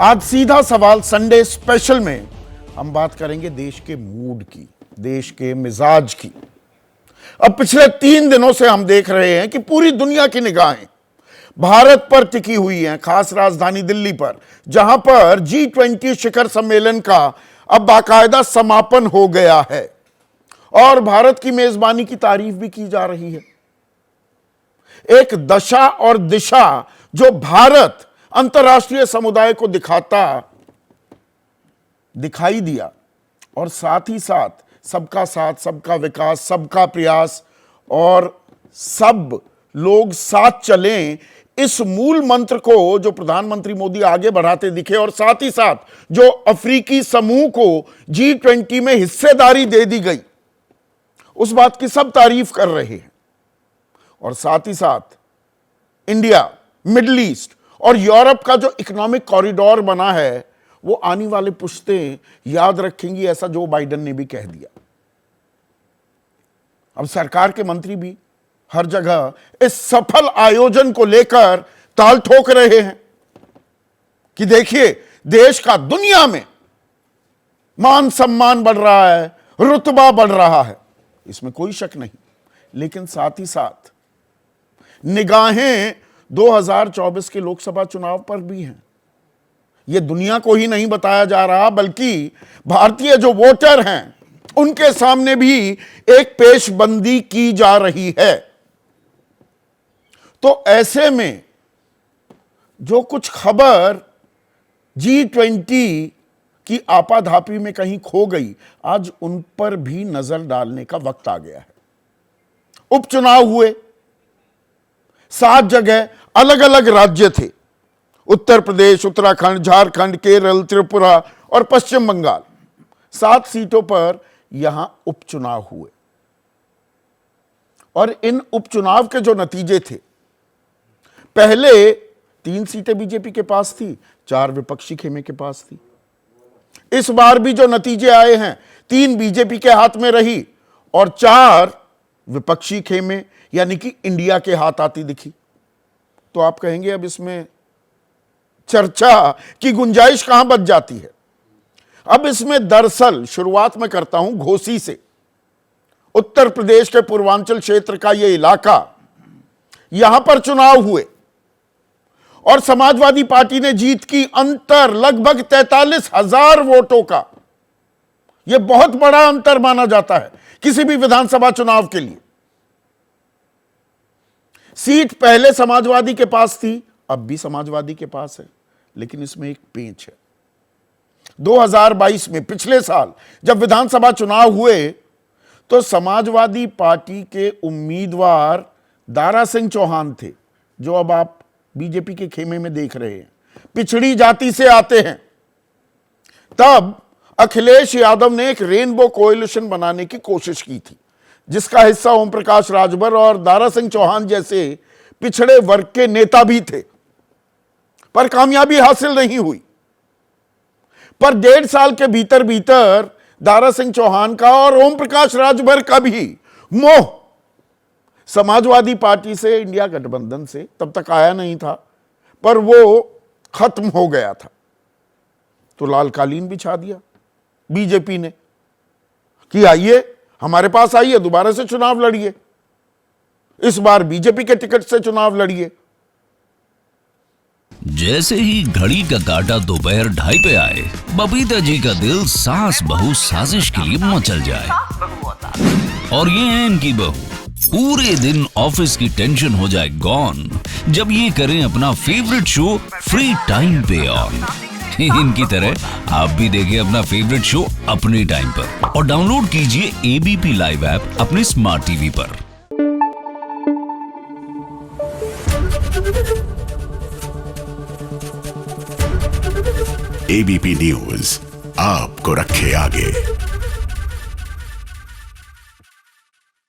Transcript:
आज सीधा सवाल संडे स्पेशल में हम बात करेंगे देश के मूड की, देश के मिजाज की। अब पिछले 3 दिनों से हम देख रहे हैं कि पूरी दुनिया की निगाहें भारत पर टिकी हुई हैं, खास राजधानी दिल्ली पर, जहां पर G20 शिखर सम्मेलन का अब बाकायदा समापन हो गया है और भारत की मेजबानी की तारीफ भी की जा रही है। एक दशा और दिशा जो भारत अंतर्राष्ट्रीय समुदाय को दिखाई दिया और साथ ही साथ सबका साथ, सबका विकास, सबका प्रयास और सब लोग साथ चलें, इस मूल मंत्र को जो प्रधानमंत्री मोदी आगे बढ़ाते दिखे और साथ ही साथ जो अफ्रीकी समूह को G20 में हिस्सेदारी दे दी गई, उस बात की सब तारीफ कर रहे हैं। और साथ ही साथ इंडिया, मिडिल ईस्ट और यूरोप का जो इकोनॉमिक कॉरिडोर बना है, वो आने वाले पुश्तें याद रखेंगी, ऐसा जो बाइडेन ने भी कह दिया। अब सरकार के मंत्री भी हर जगह इस सफल आयोजन को लेकर ताल ठोक रहे हैं कि देखिए, देश का दुनिया में मान सम्मान बढ़ रहा है, रुतबा बढ़ रहा है, इसमें कोई शक नहीं। लेकिन साथ ही साथ निगाहें 2024 के लोकसभा चुनाव पर भी हैं। यह दुनिया को ही नहीं बताया जा रहा, बल्कि भारतीय जो वोटर हैं उनके सामने भी एक पेशबंदी की जा रही है। तो ऐसे में जो कुछ खबर G20 की आपाधापी में कहीं खो गई, आज उन पर भी नजर डालने का वक्त आ गया है। उपचुनाव हुए, 7 जगह अलग अलग राज्य थे, उत्तर प्रदेश, उत्तराखंड, झारखंड, केरल, त्रिपुरा और पश्चिम बंगाल। 7 सीटों पर यहां उपचुनाव हुए और इन उपचुनाव के जो नतीजे थे, पहले 3 सीटें बीजेपी के पास थी, 4 विपक्षी खेमे के पास थी। इस बार भी जो नतीजे आए हैं, 3 बीजेपी के हाथ में रही और 4 विपक्षी खेमे यानी कि इंडिया के हाथ आती दिखी। तो आप कहेंगे अब इसमें चर्चा की गुंजाइश कहां बच जाती है। अब इसमें दरअसल शुरुआत में करता हूं घोसी से। उत्तर प्रदेश के पूर्वांचल क्षेत्र का यह इलाका, यहां पर चुनाव हुए और समाजवादी पार्टी ने जीत की अंतर लगभग 43,000 वोटों का। यह बहुत बड़ा अंतर माना जाता है किसी भी विधानसभा चुनाव के लिए। सीट पहले समाजवादी के पास थी, अब भी समाजवादी के पास है, लेकिन इसमें एक पेंच है। 2022 में, पिछले साल जब विधानसभा चुनाव हुए, तो समाजवादी पार्टी के उम्मीदवार दारा सिंह चौहान थे, जो अब आप बीजेपी के खेमे में देख रहे हैं। पिछड़ी जाति से आते हैं। तब अखिलेश यादव ने एक रेनबो कोएलिशन बनाने की कोशिश की थी, जिसका हिस्सा ओम प्रकाश राजभर और दारा सिंह चौहान जैसे पिछड़े वर्ग के नेता भी थे, पर कामयाबी हासिल नहीं हुई। पर 1.5 साल के भीतर भीतर दारा सिंह चौहान का और ओम प्रकाश राजभर का भी मोह समाजवादी पार्टी से, इंडिया गठबंधन से तब तक आया नहीं था, पर वो खत्म हो गया था। तो लाल कालीन बिछा दिया बीजेपी ने कि आइए, हमारे पास आइए, दोबारा से चुनाव लड़िए, इस बार बीजेपी के टिकट से चुनाव लड़िए। जैसे ही घड़ी का काटा दोपहर 2:30 पे आए, बबीता जी का दिल सास बहू साजिश के लिए मचल जाए। और ये है इनकी बहू, पूरे दिन ऑफिस की टेंशन हो जाए गॉन जब ये करें अपना फेवरेट शो फ्री टाइम पे ऑन। इनकी तरह आप भी देखिए अपना फेवरेट शो अपने टाइम पर और डाउनलोड कीजिए ABP लाइव ऐप अपने स्मार्ट टीवी पर। ABP न्यूज आपको रखे आगे।